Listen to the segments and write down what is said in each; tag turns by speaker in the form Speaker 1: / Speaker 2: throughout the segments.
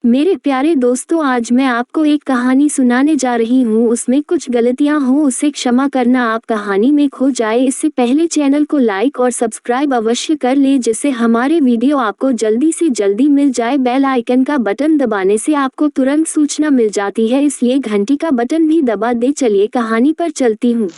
Speaker 1: मेरे प्यारे दोस्तों, आज मैं आपको एक कहानी सुनाने जा रही हूँ। उसमें कुछ गलतियाँ हों उसे क्षमा करना, आप कहानी में खो जाए इससे पहले चैनल को लाइक और सब्सक्राइब अवश्य कर ले, जिससे हमारे वीडियो आपको जल्दी से जल्दी मिल जाए। बेल आइकन का बटन दबाने से आपको तुरंत सूचना मिल जाती है, इसलिए घंटी का बटन भी दबा दे। चलिए कहानी पर चलती हूँ।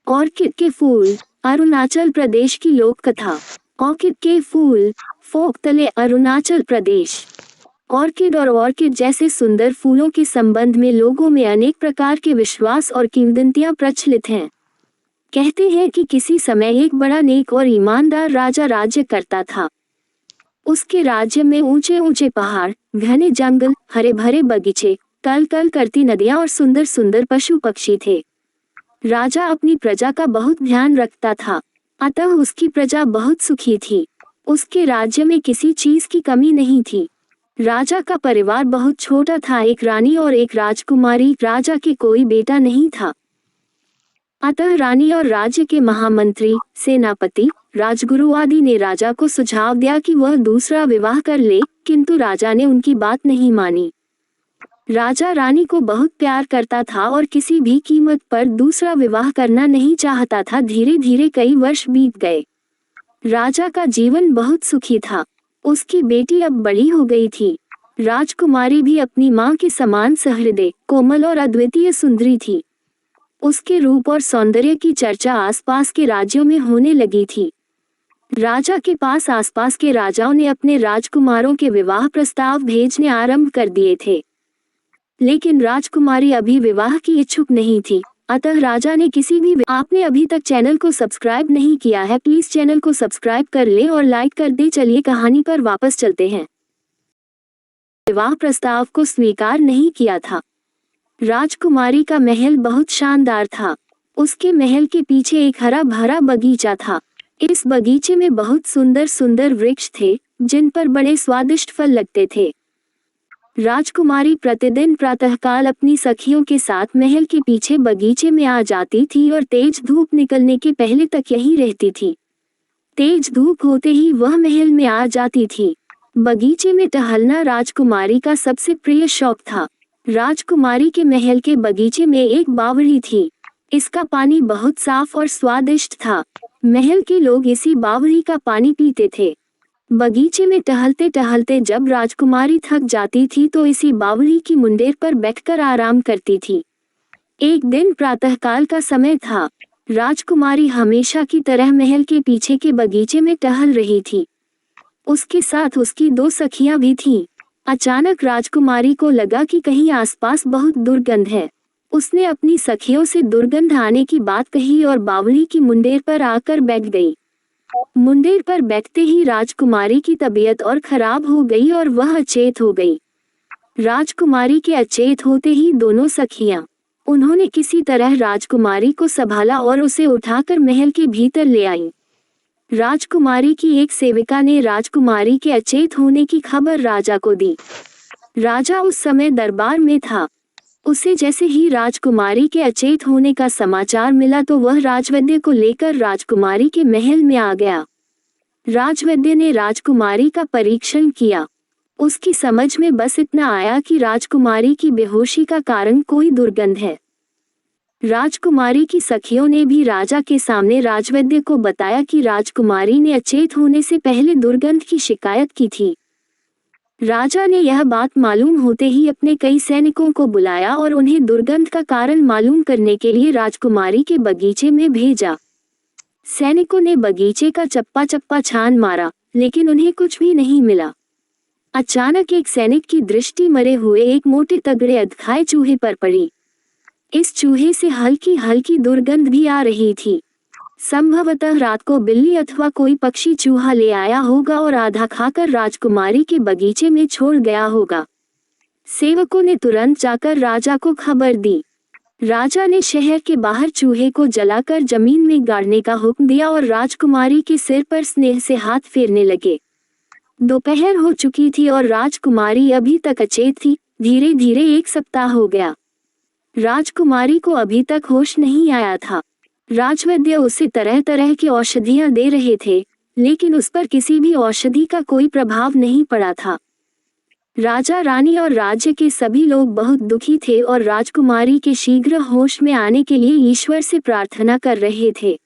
Speaker 1: ऑर्किड के फूल। अरुणाचल प्रदेश की लोक कथा। ऑर्किड के फूल। फोकतले, अरुणाचल प्रदेश। ऑर्किड और ऑर्किड जैसे सुंदर फूलों के संबंध में लोगों में अनेक प्रकार के विश्वास और किंवदंतियां प्रचलित हैं। कहते हैं कि किसी समय एक बड़ा नेक और ईमानदार राजा राज्य करता था। उसके राज्य में ऊंचे ऊंचे पहाड़, घने जंगल, हरे भरे बगीचे, कल कल करती नदियां और सुंदर सुंदर पशु पक्षी थे। राजा अपनी प्रजा का बहुत ध्यान रखता था, अतः उसकी प्रजा बहुत सुखी थी। उसके राज्य में किसी चीज की कमी नहीं थी। राजा का परिवार बहुत छोटा था, एक रानी और एक राजकुमारी। राजा के कोई बेटा नहीं था, अतः रानी और राज्य के महामंत्री, सेनापति, राजगुरु आदि ने राजा को सुझाव दिया कि वह दूसरा विवाह कर ले, किंतु राजा ने उनकी बात नहीं मानी। राजा रानी को बहुत प्यार करता था और किसी भी कीमत पर दूसरा विवाह करना नहीं चाहता था। धीरे धीरे कई वर्ष बीत गए। राजा का जीवन बहुत सुखी था। उसकी बेटी अब बड़ी हो गई थी। राजकुमारी भी अपनी मां के समान सहृदय, कोमल और अद्वितीय सुंदरी थी। उसके रूप और सौंदर्य की चर्चा आसपास के राज्यों में होने लगी थी। राजा के पास आसपास के राजाओं ने अपने राजकुमारों के विवाह प्रस्ताव भेजने आरंभ कर दिए थे, लेकिन राजकुमारी अभी विवाह की इच्छुक नहीं थी। अतः राजा ने आपने अभी तक चैनल को सब्सक्राइब नहीं किया है, प्लीज चैनल को सब्सक्राइब कर ले और लाइक कर दे। चलिए कहानी पर वापस चलते हैं। विवाह प्रस्ताव को स्वीकार नहीं किया था। राजकुमारी का महल बहुत शानदार था। उसके महल के पीछे एक हरा भरा बगीचा था। इस बगीचे में बहुत सुंदर सुंदर वृक्ष थे, जिन पर बड़े स्वादिष्ट फल लगते थे। राजकुमारी प्रतिदिन प्रातःकाल अपनी सखियों के साथ महल के पीछे बगीचे में आ जाती थी और तेज धूप निकलने के पहले तक यहीं रहती थी। तेज धूप होते ही वह महल में आ जाती थी। बगीचे में टहलना राजकुमारी का सबसे प्रिय शौक था। राजकुमारी के महल के बगीचे में एक बावड़ी थी। इसका पानी बहुत साफ और स्वादिष्ट था। महल के लोग इसी बावड़ी का पानी पीते थे। बगीचे में टहलते टहलते जब राजकुमारी थक जाती थी तो इसी बावड़ी की मुंडेर पर बैठकर आराम करती थी। एक दिन प्रातःकाल का समय था। राजकुमारी हमेशा की तरह महल के पीछे के बगीचे में टहल रही थी। उसके साथ उसकी दो सखियां भी थीं। अचानक राजकुमारी को लगा कि कहीं आसपास बहुत दुर्गंध है। उसने अपनी सखियों से दुर्गंध आने की बात कही और बावड़ी की मुंडेर पर आकर बैठ गई। मुंडेर पर बैठते ही राजकुमारी की तबीयत और खराब हो गई और वह अचेत हो गई। राजकुमारी के अचेत होते ही दोनों सखियां, उन्होंने किसी तरह राजकुमारी को संभाला और उसे उठाकर महल के भीतर ले आईं। राजकुमारी की एक सेविका ने राजकुमारी के अचेत होने की खबर राजा को दी। राजा उस समय दरबार में था। उसे जैसे ही राजकुमारी के अचेत होने का समाचार मिला तो वह राजवैद्य को लेकर राजकुमारी के महल में आ गया। राजवैद्य ने राजकुमारी का परीक्षण किया। उसकी समझ में बस इतना आया कि राजकुमारी की बेहोशी का कारण कोई दुर्गंध है। राजकुमारी की सखियों ने भी राजा के सामने राजवैद्य को बताया कि राजकुमारी ने अचेत होने से पहले दुर्गंध की शिकायत की थी। राजा ने यह बात मालूम होते ही अपने कई सैनिकों को बुलाया और उन्हें दुर्गंध का कारण मालूम करने के लिए राजकुमारी के बगीचे में भेजा। सैनिकों ने बगीचे का चप्पा चप्पा छान मारा, लेकिन उन्हें कुछ भी नहीं मिला। अचानक एक सैनिक की दृष्टि मरे हुए एक मोटे तगड़े अधखाए चूहे पर पड़ी। इस चूहे से हल्की हल्की दुर्गंध भी आ रही थी। संभवतः रात को बिल्ली अथवा कोई पक्षी चूहा ले आया होगा और आधा खाकर राजकुमारी के बगीचे में छोड़ गया होगा। सेवकों ने तुरंत जाकर राजा को खबर दी। राजा ने शहर के बाहर चूहे को जलाकर जमीन में गाड़ने का हुक्म दिया और राजकुमारी के सिर पर स्नेह से हाथ फेरने लगे। दोपहर हो चुकी थी और राजकुमारी अभी तक अचेत थी। धीरे धीरे एक सप्ताह हो गया। राजकुमारी को अभी तक होश नहीं आया था। राजवैद्य उसे तरह तरह की औषधियां दे रहे थे, लेकिन उस पर किसी भी औषधि का कोई प्रभाव नहीं पड़ा था। राजा रानी और राज्य के सभी लोग बहुत दुखी थे और राजकुमारी के शीघ्र होश में आने के लिए ईश्वर से प्रार्थना कर रहे थे।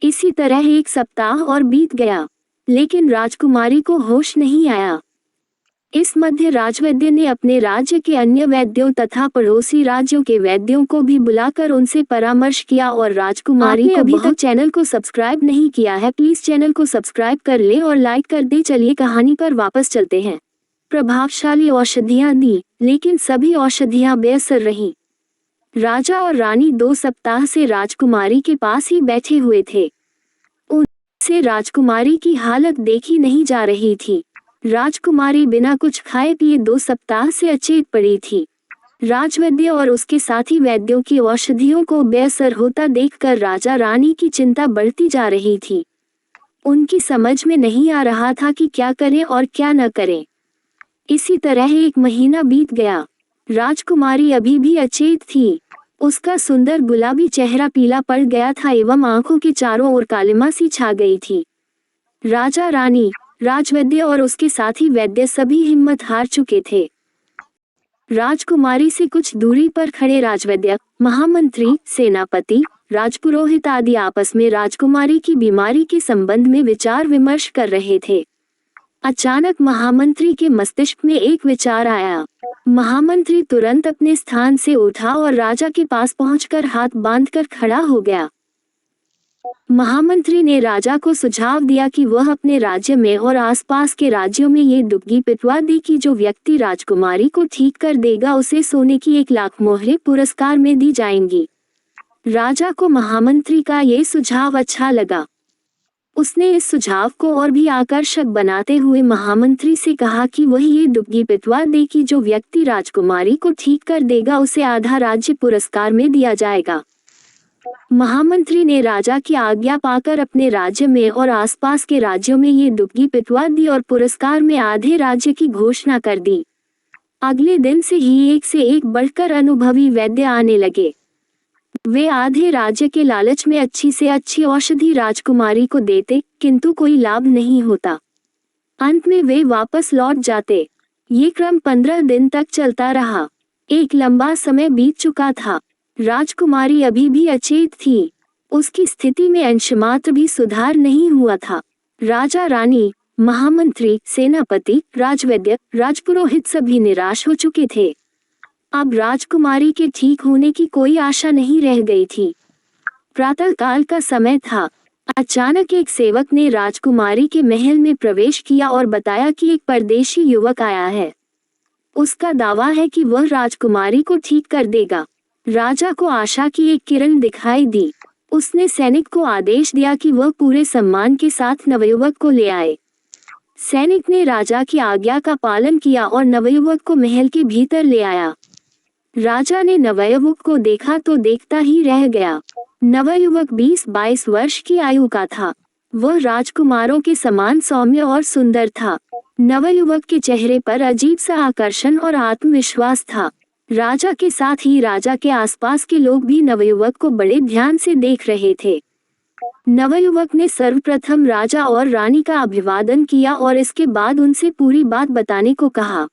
Speaker 1: इसी तरह एक सप्ताह और बीत गया, लेकिन राजकुमारी को होश नहीं आया। इस मध्य राजवैद्य ने अपने राज्य के अन्य वैद्यों तथा पड़ोसी राज्यों के वैद्यों को भी बुलाकर उनसे परामर्श किया और राजकुमारी को अभी तक चैनल को सब्सक्राइब नहीं किया है, प्लीज चैनल को सब्सक्राइब कर ले और लाइक कर दे। चलिए कहानी पर वापस चलते हैं। प्रभावशाली औषधियां दी, लेकिन सभी औषधियां बेअसर रहीं। राजा और रानी 2 सप्ताह से राजकुमारी के पास ही बैठे हुए थे। उनसे राजकुमारी की हालत देखी नहीं जा रही थी। राजकुमारी बिना कुछ खाए पिए 2 सप्ताह से अचेत पड़ी थी। राजवैद्य और उसके साथी वैद्यों की औषधियों को बेअसर होता देखकर राजा रानी की चिंता बढ़ती जा रही थी। उनकी समझ में नहीं आ रहा था कि क्या करें और क्या न करें। इसी तरह 1 महीना बीत गया। राजकुमारी अभी भी अचेत थी। उसका सुंदर गुलाबी चेहरा पीला पड़ गया था एवं आंखों के चारों ओर कालिमा सी छा गई थी। राजा रानी, राजवैद्य और उसके साथी वैद्य सभी हिम्मत हार चुके थे। राजकुमारी से कुछ दूरी पर खड़े राजवैद्य, महामंत्री, सेनापति, राजपुरोहित आदि आपस में राजकुमारी की बीमारी के संबंध में विचार विमर्श कर रहे थे। अचानक महामंत्री के मस्तिष्क में एक विचार आया। महामंत्री तुरंत अपने स्थान से उठा और राजा के पास पहुंचकर हाथ बांधकर खड़ा हो गया। महामंत्री ने राजा को सुझाव दिया कि वह अपने राज्य में और आसपास के राज्यों में ये दुग्गी पिटवा दे कि जो व्यक्ति राजकुमारी को ठीक कर देगा उसे सोने की 1 लाख मोहरें पुरस्कार में दी जाएंगी। राजा को महामंत्री का ये सुझाव अच्छा लगा। उसने इस सुझाव को और भी आकर्षक बनाते हुए महामंत्री से कहा कि वह ये दुग्गी पिटवा दे कि जो व्यक्ति राजकुमारी को ठीक कर देगा उसे आधा राज्य पुरस्कार में दिया जाएगा। महामंत्री ने राजा की आज्ञा पाकर अपने राज्य में और आसपास के राज्यों में ये दुग्गी पिटवा दी और पुरस्कार में आधे राज्य की घोषणा कर दी। अगले दिन से ही एक से एक बढ़कर अनुभवी वैद्य आने लगे। वे आधे राज्य के लालच में अच्छी से अच्छी औषधि राजकुमारी को देते, किंतु कोई लाभ नहीं होता। अंत में वे वापस लौट जाते। ये क्रम 15 दिन तक चलता रहा। एक लंबा समय बीत चुका था। राजकुमारी अभी भी अचेत थी। उसकी स्थिति में अंशमात्र भी सुधार नहीं हुआ था। राजा रानी, महामंत्री, सेनापति, राजवैद्य, राजपुरोहित सभी निराश हो चुके थे। अब राजकुमारी के ठीक होने की कोई आशा नहीं रह गई थी। प्रातःकाल का समय था। अचानक एक सेवक ने राजकुमारी के महल में प्रवेश किया और बताया कि एक परदेशी युवक आया है। उसका दावा है कि वह राजकुमारी को ठीक कर देगा। राजा को आशा की एक किरण दिखाई दी। उसने सैनिक को आदेश दिया कि वह पूरे सम्मान के साथ नवयुवक को ले आए। सैनिक ने राजा की आज्ञा का पालन किया और नवयुवक को महल के भीतर ले आया। राजा ने नवयुवक को देखा तो देखता ही रह गया। नवयुवक 20-22 वर्ष की आयु का था। वह राजकुमारों के समान सौम्य और सुंदर था। नवयुवक के चेहरे पर अजीब सा आकर्षण और आत्मविश्वास था। राजा के साथ ही राजा के आसपास के लोग भी नवयुवक को बड़े ध्यान से देख रहे थे। नवयुवक ने सर्वप्रथम राजा और रानी का अभिवादन किया और इसके बाद उनसे पूरी बात बताने को कहा।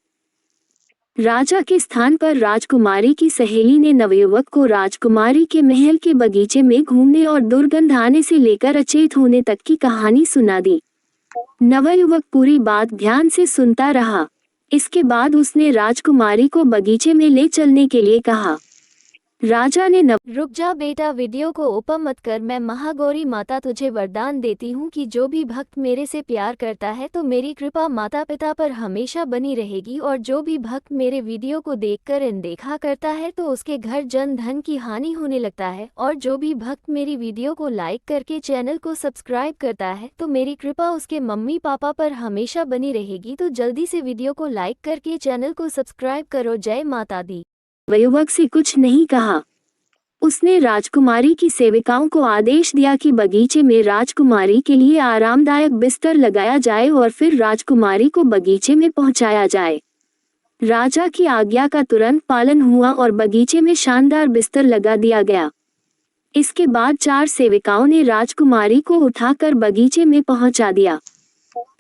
Speaker 1: राजा के स्थान पर राजकुमारी की सहेली ने नवयुवक को राजकुमारी के महल के बगीचे में घूमने और दुर्गंध आने से लेकर अचेत होने तक की कहानी सुना दी। नवयुवक पूरी बात ध्यान से सुनता रहा। इसके बाद उसने राजकुमारी को बगीचे में ले चलने के लिए कहा। राजा ने
Speaker 2: रुक जा बेटा, वीडियो को ओपन मत कर। मैं महागौरी माता तुझे वरदान देती हूँ कि जो भी भक्त मेरे से प्यार करता है तो मेरी कृपा माता पिता पर हमेशा बनी रहेगी, और जो भी भक्त मेरे वीडियो को देखकर अनदेखा करता है तो उसके घर जन धन की हानि होने लगता है, और जो भी भक्त मेरी वीडियो को लाइक करके चैनल को सब्सक्राइब करता है तो मेरी कृपा उसके मम्मी पापा पर हमेशा बनी रहेगी। तो जल्दी से वीडियो को लाइक करके चैनल को सब्सक्राइब करो। जय माता दी।
Speaker 1: नवयुवक से कुछ नहीं कहा। उसने राजकुमारी की सेविकाओं को आदेश दिया कि बगीचे में राजकुमारी के लिए आरामदायक बिस्तर लगाया जाए और फिर राजकुमारी को बगीचे में पहुंचाया जाए। राजा की आज्ञा का तुरंत पालन हुआ और बगीचे में शानदार बिस्तर लगा दिया गया। इसके बाद 4 सेविकाओं ने राजकुमारी को उठाकर बगीचे में पहुंचा दिया।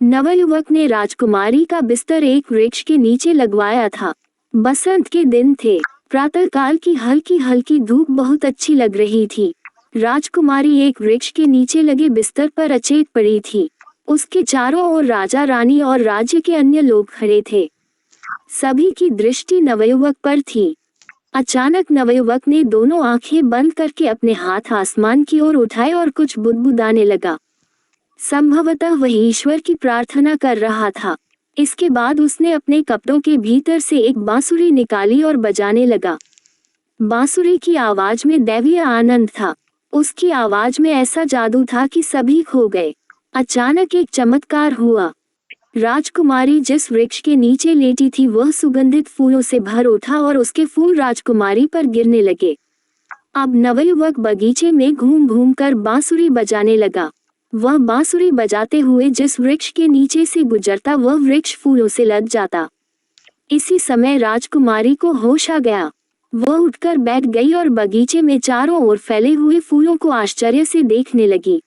Speaker 1: नवयुवक ने राजकुमारी का बिस्तर एक वृक्ष के नीचे लगवाया था। बसंत के दिन थे। प्रातःकाल की हल्की हल्की धूप बहुत अच्छी लग रही थी। राजकुमारी एक वृक्ष के नीचे लगे बिस्तर पर अचेत पड़ी थी। उसके चारों ओर राजा रानी और राज्य के अन्य लोग खड़े थे। सभी की दृष्टि नवयुवक पर थी। अचानक नवयुवक ने दोनों आंखें बंद करके अपने हाथ आसमान की ओर उठाए और कुछ बुदबुदाने लगा। संभवतः वह ईश्वर की प्रार्थना कर रहा था। इसके बाद उसने अपने कपड़ों के भीतर से एक बांसुरी निकाली और बजाने लगा। बांसुरी की आवाज में दैवीय आनंद था। उसकी आवाज में ऐसा जादू था कि सभी खो गए। अचानक एक चमत्कार हुआ। राजकुमारी जिस वृक्ष के नीचे लेटी थी वह सुगंधित फूलों से भर उठा और उसके फूल राजकुमारी पर गिरने लगे। अब नवयुवक बगीचे में घूम घूम कर बांसुरी बजाने लगा। वह बांसुरी बजाते हुए जिस वृक्ष के नीचे से गुजरता वह वृक्ष फूलों से लद जाता। इसी समय राजकुमारी को होश आ गया। वह उठकर बैठ गई और बगीचे में चारों ओर फैले हुए फूलों को आश्चर्य से देखने लगी।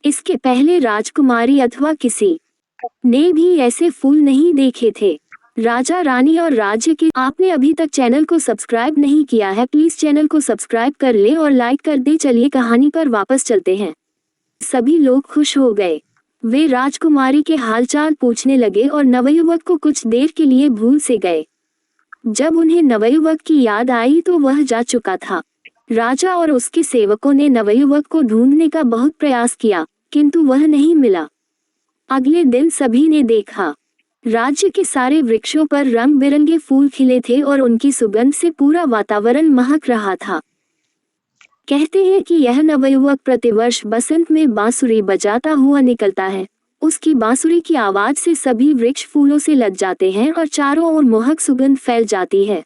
Speaker 1: इसके पहले राजकुमारी अथवा किसी ने भी ऐसे फूल नहीं देखे थे। राजा रानी और राज्य के आपने अभी तक चैनल को सब्सक्राइब नहीं किया है, प्लीज चैनल को सब्सक्राइब कर ले और लाइक कर दे। चलिए कहानी पर वापस चलते हैं। सभी लोग खुश हो गए। वे राजकुमारी के हालचाल पूछने लगे और नवयुवक को कुछ देर के लिए भूल से गए। जब उन्हें नवयुवक की याद आई तो वह जा चुका था। राजा और उसके सेवकों ने नवयुवक को ढूंढने का बहुत प्रयास किया, किंतु वह नहीं मिला। अगले दिन सभी ने देखा, राज्य के सारे वृक्षों पर रंग बिरंगे फूल खिले थे और उनकी सुगंध से पूरा वातावरण महक रहा था। कहते हैं कि यह नवयुवक प्रतिवर्ष बसंत में बांसुरी बजाता हुआ निकलता है। उसकी बांसुरी की आवाज से सभी वृक्ष फूलों से लद जाते हैं और चारों ओर मोहक सुगंध फैल जाती है।